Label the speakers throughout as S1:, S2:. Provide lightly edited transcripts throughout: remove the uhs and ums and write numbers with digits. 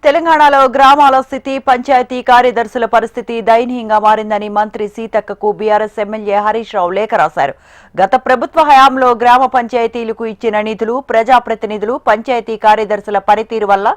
S1: తెలంగాణలో గ్రామాల స్థితి పంచాయతీ కార్యదర్శుల పరిస్థితి దయనీయంగా మారిందని మంత్రి సీతక్కకు బీఆర్ఎస్ ఎమ్మెల్యే హరీష్ రావు లేఖ రాశారు. గత ప్రభుత్వ హయాంలో గ్రామ పంచాయతీలకు ఇచ్చిన నిధులు, ప్రజాప్రతినిధులు, పంచాయతీ కార్యదర్శుల పనితీరు వల్ల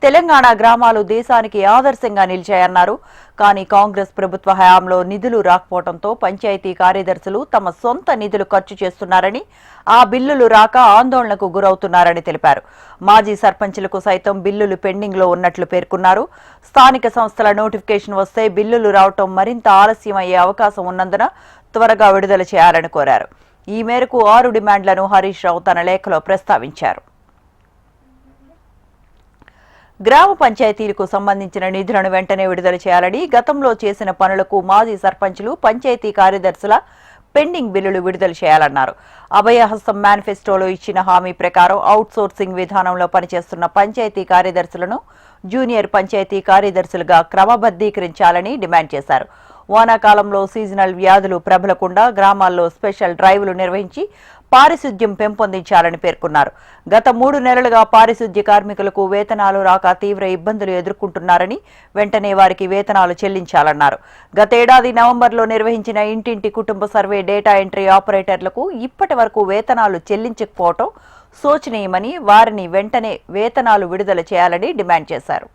S1: తెలంగాణ గ్రామాలు దేశానికి ఆదర్శంగా నిలిచాయన్నారు. కానీ కాంగ్రెస్ ప్రభుత్వ హయాంలో నిధులు రాకపోవడంతో పంచాయతీ కార్యదర్శులు తమ సొంత నిధులు ఖర్చు చేస్తున్నారని, ఆ బిల్లులు రాక ఆందోళనకు గురవుతున్నారని తెలిపారు. మాజీ సర్పంచులకు సైతం బిల్లులు పెండింగ్ లో ఉన్నట్లు పేర్కొన్నారు. స్థానిక సంస్థల నోటిఫికేషన్ వస్తే బిల్లులు రావటం మరింత ఆలస్యమయ్యే అవకాశం ఉన్నందున త్వరగా విడుదల చేయాలని కోరారు. ఈ మేరకు 6 డిమాండ్లను హరీష్ రావు తన లేఖలో ప్రస్తావించారు. గ్రామ పంచాయతీలకు సంబంధించిన నిధులను వెంటనే విడుదల చేయాలని, గతంలో చేసిన పనులకు మాజీ సర్పంచులు, పంచాయతీ కార్యదర్శుల పెండింగ్ బిల్లులు విడుదల చేయాలన్నారు. అభయహస్తం మేనిఫెస్టోలో ఇచ్చిన హామీ ప్రకారం అవుట్ సోర్సింగ్ విధానంలో పనిచేస్తున్న పంచాయతీ కార్యదర్శులను జూనియర్ పంచాయతీ కార్యదర్శులుగా క్రమబద్దీకరించాలని డిమాండ్ చేశారు. వానాకాలంలో సీజనల్ వ్యాధులు ప్రబలకుండా గ్రామాల్లో స్పెషల్ డ్రైవ్లు నిర్వహించి పారిశుద్ధ్యం పెంపొందించాలని పేర్కొన్నారు. గత 3 నెలలుగా పారిశుద్ధ్య కార్మికులకు వేతనాలు రాక తీవ్ర ఇబ్బందులు ఎదుర్కొంటున్నారని, వెంటనే వారికి వేతనాలు చెల్లించాలన్నారు. గతేడాది నవంబర్లో నిర్వహించిన ఇంటింటి కుటుంబ సర్వే డేటా ఎంట్రీ ఆపరేటర్లకు ఇప్పటి వరకు వేతనాలు చెల్లించకపోవడం శోచనీయమని, వారిని వెంటనే వేతనాలు విడుదల చేయాలని డిమాండ్ చేశారు.